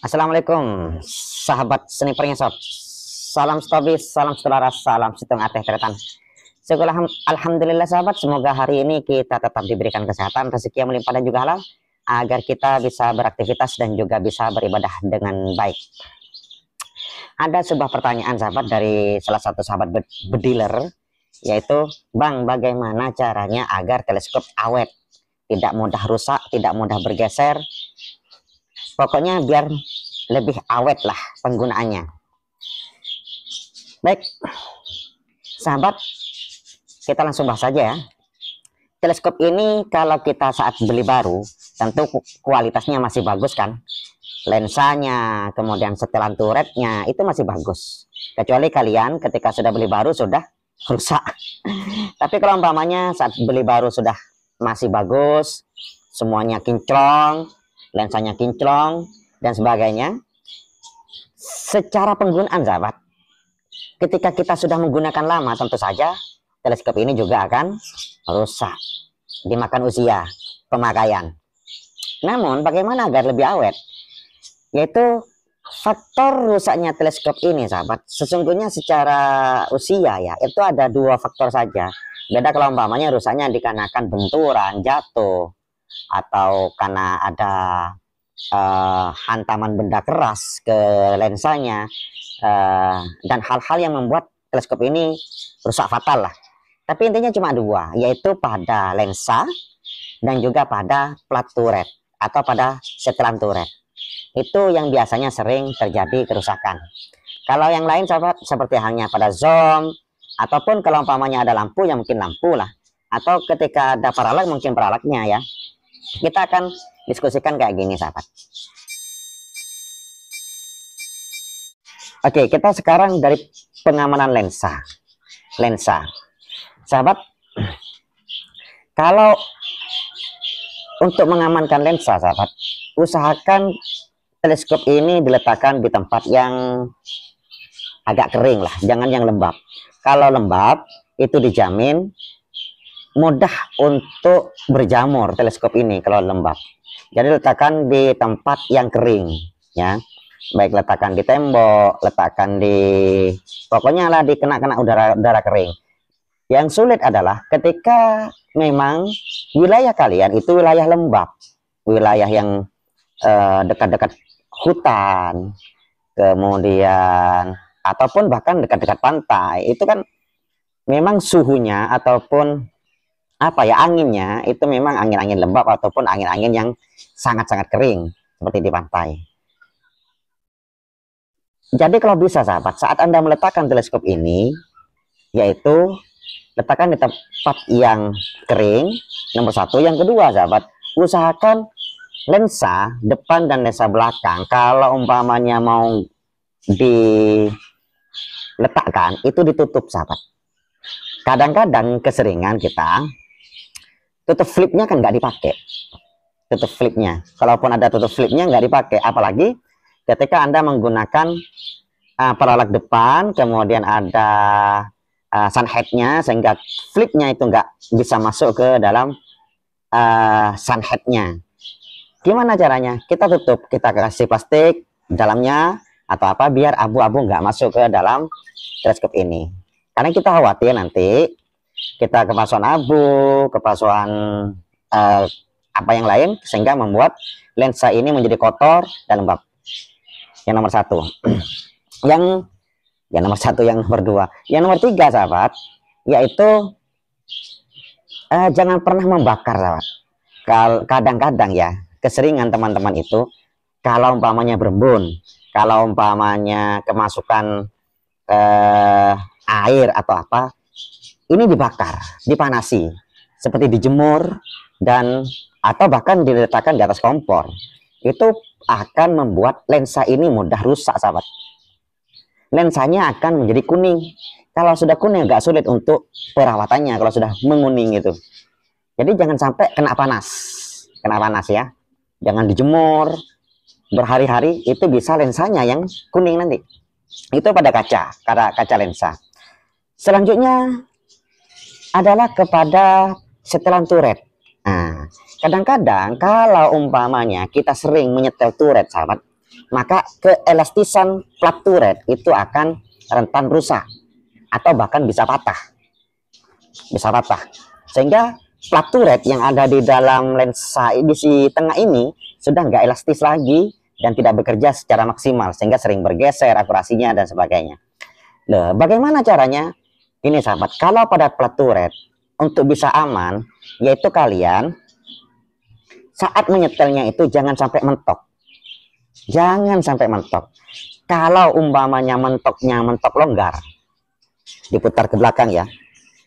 Assalamualaikum, sahabat sniper ngesot. Salam stobis, salam selaras, salam situng ateh teretan. Syukur alhamdulillah sahabat, semoga hari ini kita tetap diberikan kesehatan, rezeki yang melimpah dan juga halal, agar kita bisa beraktivitas dan juga bisa beribadah dengan baik. Ada sebuah pertanyaan sahabat dari salah satu sahabat bediler, yaitu, Bang, bagaimana caranya agar teleskop awet, tidak mudah rusak, tidak mudah bergeser, pokoknya biar lebih awet lah penggunaannya. Baik, sahabat, kita langsung bahas saja ya. Teleskop ini kalau kita saat beli baru, tentu kualitasnya masih bagus kan. Lensanya, kemudian setelan turretnya, itu masih bagus. Kecuali kalian ketika sudah beli baru sudah rusak. Tapi kalau umpamanya saat beli baru sudah masih bagus, semuanya kinclong, lensanya kinclong, dan sebagainya, secara penggunaan sahabat, ketika kita sudah menggunakan lama, tentu saja teleskop ini juga akan rusak, dimakan usia pemakaian. Namun bagaimana agar lebih awet, yaitu faktor rusaknya teleskop ini sahabat, sesungguhnya secara usia ya, itu ada dua faktor saja. Beda kalau umpamanya rusaknya dikarenakan benturan, jatuh, atau karena ada hantaman benda keras ke lensanya, dan hal-hal yang membuat teleskop ini rusak fatal lah. Tapi intinya cuma dua, yaitu pada lensa dan juga pada plat turret atau pada setelan turret. Itu yang biasanya sering terjadi kerusakan. Kalau yang lain sahabat, seperti halnya pada zoom, ataupun kalau umpamanya ada lampu, ya mungkin lampu lah, atau ketika ada paralak mungkin paralaknya ya. Kita akan diskusikan kayak gini sahabat. Oke, kita sekarang dari pengamanan lensa. Sahabat, kalau untuk mengamankan lensa sahabat, usahakan teleskop ini diletakkan di tempat yang agak kering lah, jangan yang lembab. Kalau lembab itu dijamin mudah untuk berjamur teleskop ini kalau lembab. Jadi letakkan di tempat yang kering ya, baik letakkan di tembok, letakkan di, pokoknya lah di kena udara kering. Yang sulit adalah ketika memang wilayah kalian itu wilayah lembab, wilayah yang dekat-dekat hutan, kemudian ataupun bahkan dekat-dekat pantai, itu kan memang suhunya ataupun apa ya, anginnya itu memang angin-angin lembab ataupun angin-angin yang sangat-sangat kering seperti di pantai. Jadi kalau bisa sahabat, saat Anda meletakkan teleskop ini, yaitu letakkan di tempat yang kering, nomor satu. Yang kedua sahabat, usahakan lensa depan dan lensa belakang kalau umpamanya mau diletakkan itu ditutup sahabat. Kadang-kadang keseringan kita tutup flipnya kan nggak dipakai, tutup flipnya, kalaupun ada tutup flipnya nggak dipakai, apalagi ketika Anda menggunakan paralak depan, kemudian ada sunheadnya, sehingga flipnya itu nggak bisa masuk ke dalam sunheadnya. Gimana caranya? Kita tutup, kita kasih plastik dalamnya atau apa, biar abu-abu nggak masuk ke dalam teleskop ini, karena kita khawatir nanti kita kepasukan abu, kepasukan apa yang lain, sehingga membuat lensa ini menjadi kotor dan lembab. Yang nomor satu. yang nomor satu, yang nomor dua. Yang nomor tiga sahabat, yaitu jangan pernah membakar sahabat. Kadang-kadang ya, keseringan teman-teman itu kalau umpamanya berembun, kalau umpamanya kemasukan air atau apa, ini dibakar, dipanasi, seperti dijemur dan atau bahkan diletakkan di atas kompor. Itu akan membuat lensa ini mudah rusak sahabat. Lensanya akan menjadi kuning. Kalau sudah kuning agak sulit untuk perawatannya kalau sudah menguning itu. Jadi jangan sampai kena panas ya. Jangan dijemur berhari-hari, itu bisa lensanya yang kuning nanti. Itu pada kaca lensa. Selanjutnya adalah kepada setelan turret. Nah, kadang-kadang kalau umpamanya kita sering menyetel turret sahabat, maka keelastisan plat turret itu akan rentan rusak atau bahkan bisa patah. Sehingga plat turret yang ada di dalam lensa di tengah ini sudah nggak elastis lagi dan tidak bekerja secara maksimal, sehingga sering bergeser akurasinya dan sebagainya. Loh, bagaimana caranya? Ini sahabat, kalau pada plat turret untuk bisa aman, yaitu kalian saat menyetelnya itu jangan sampai mentok. Jangan sampai mentok. Kalau umpamanya mentoknya mentok longgar, diputar ke belakang ya,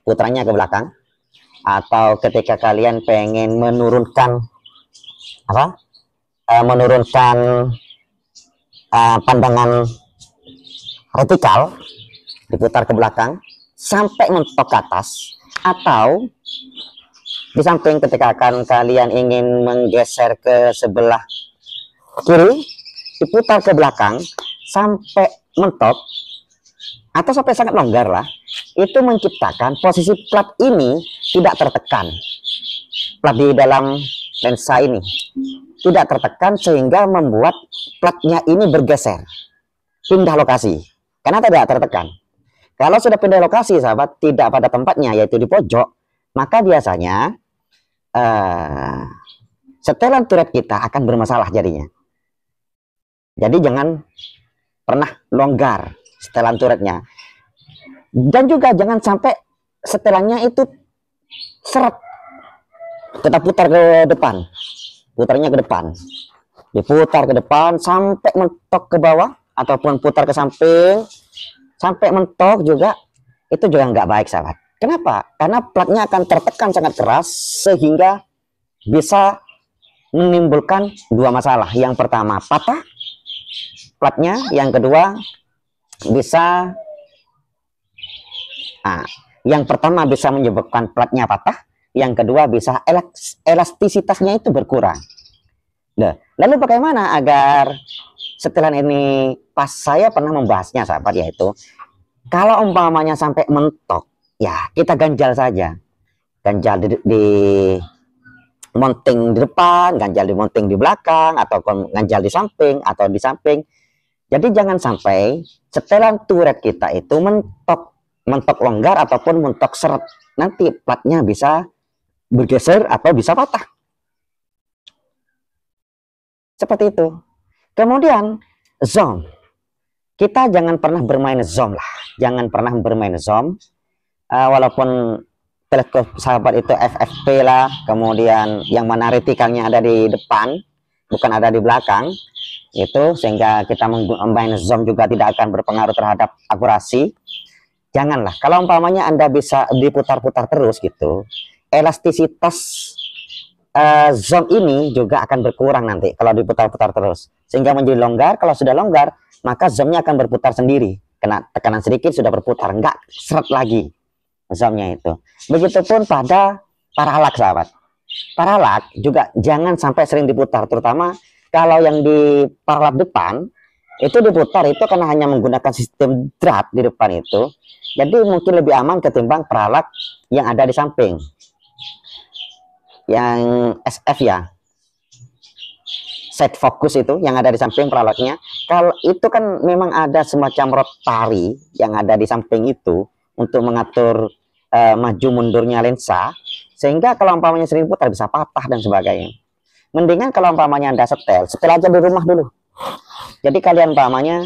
putarnya ke belakang. Atau ketika kalian pengen menurunkan pandangan vertikal, diputar ke belakang sampai mentok ke atas, atau di samping ketika kalian ingin menggeser ke sebelah kiri, diputar ke belakang sampai mentok atau sampai sangat longgar lah, itu menciptakan posisi plat ini tidak tertekan. Plat di dalam lensa ini tidak tertekan sehingga membuat platnya ini bergeser, pindah lokasi karena tidak tertekan. Kalau sudah pindah lokasi sahabat, tidak pada tempatnya yaitu di pojok, maka biasanya setelan turret kita akan bermasalah jadinya. Jadi jangan pernah longgar setelan turretnya, dan juga jangan sampai setelannya itu seret. Kita putar ke depan, putarnya ke depan, diputar ke depan sampai mentok ke bawah, ataupun putar ke samping sampai mentok juga, itu juga nggak baik sahabat. Kenapa? Karena platnya akan tertekan sangat keras sehingga bisa menimbulkan dua masalah. Yang pertama patah platnya, yang kedua bisa yang pertama bisa menyebabkan platnya patah, yang kedua bisa elastisitasnya itu berkurang. Nah, lalu bagaimana agar setelan ini, pas saya pernah membahasnya sahabat, yaitu kalau umpamanya sampai mentok ya kita ganjal saja, ganjal di mounting di depan, ganjal di mounting di belakang, atau ganjal di samping atau di samping. Jadi jangan sampai setelan turret kita itu mentok longgar ataupun mentok seret, nanti platnya bisa bergeser atau bisa patah. Seperti itu. Kemudian zoom, kita jangan pernah bermain zoom lah, jangan pernah bermain zoom. Walaupun teleskop sahabat itu FFP lah, kemudian yang mana retikalnya ada di depan bukan ada di belakang, itu sehingga kita main zoom juga tidak akan berpengaruh terhadap akurasi. Janganlah, kalau umpamanya Anda bisa diputar-putar terus gitu, elastisitas zoom ini juga akan berkurang nanti kalau diputar-putar terus, sehingga menjadi longgar. Kalau sudah longgar, maka zoomnya akan berputar sendiri, kena tekanan sedikit sudah berputar, nggak seret lagi zoomnya itu. Begitupun pada paralak sahabat, paralak juga jangan sampai sering diputar, terutama kalau yang di paralak depan itu diputar itu karena hanya menggunakan sistem drat di depan itu, jadi mungkin lebih aman ketimbang paralak yang ada di samping, yang SF ya, set fokus itu yang ada di samping paralaknya. Kalau itu kan memang ada semacam rotari yang ada di samping itu untuk mengatur maju mundurnya lensa, sehingga kalau umpamanya sering putar bisa patah dan sebagainya. Mendingan kalau umpamanya Anda setel aja di rumah dulu. Jadi kalian umpamanya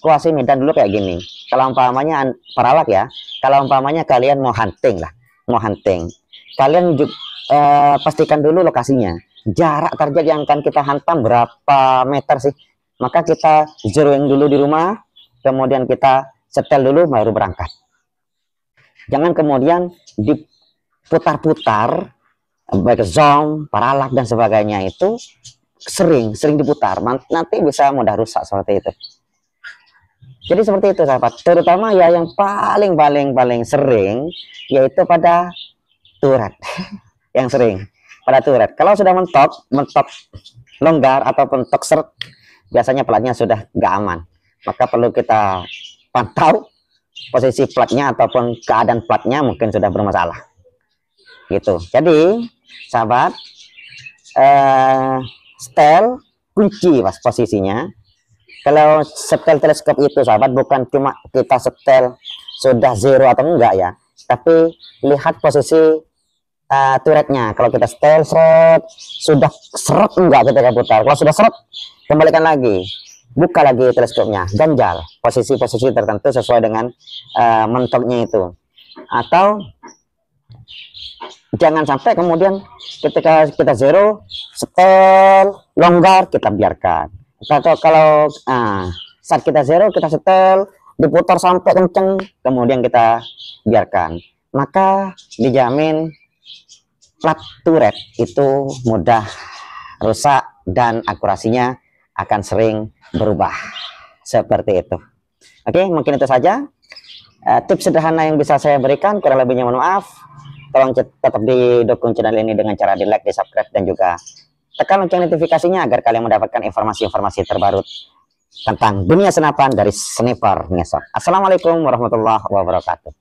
kuasi medan dulu kayak gini. Kalau umpamanya paralak ya, kalau umpamanya kalian mau hunting lah, kalian juga pastikan dulu lokasinya, jarak target yang akan kita hantam berapa meter sih. Maka kita zeroing dulu di rumah, kemudian kita setel dulu baru berangkat. Jangan kemudian diputar-putar, baik zoom, paralak dan sebagainya itu sering diputar, nanti bisa mudah rusak seperti itu. Jadi seperti itu sahabat, terutama ya yang paling sering yaitu pada turret. Yang sering pada turret, kalau sudah mentok longgar atau mentok seret, biasanya platnya sudah nggak aman, maka perlu kita pantau posisi platnya ataupun keadaan platnya mungkin sudah bermasalah gitu. Jadi sahabat, setel kunci pas posisinya. Kalau setel teleskop itu sahabat bukan cuma kita setel sudah zero atau enggak ya, tapi lihat posisi turretnya. Kalau kita setel seret, sudah seret enggak ketika putar. Kalau sudah seret, kembalikan lagi, buka lagi teleskopnya, ganjal posisi-posisi tertentu sesuai dengan mentoknya itu. Atau jangan sampai kemudian ketika kita zero setel longgar kita biarkan. Atau kalau saat kita zero kita setel diputar sampai kenceng kemudian kita biarkan, maka dijamin plat turret itu mudah rusak dan akurasinya akan sering berubah seperti itu. Oke, mungkin itu saja tips sederhana yang bisa saya berikan. Kurang lebihnya mohon maaf. Tolong tetap didukung channel ini dengan cara di like, di subscribe, dan juga tekan lonceng notifikasinya agar kalian mendapatkan informasi-informasi terbaru tentang dunia senapan dari Sniper Ngesot. Assalamualaikum warahmatullahi wabarakatuh.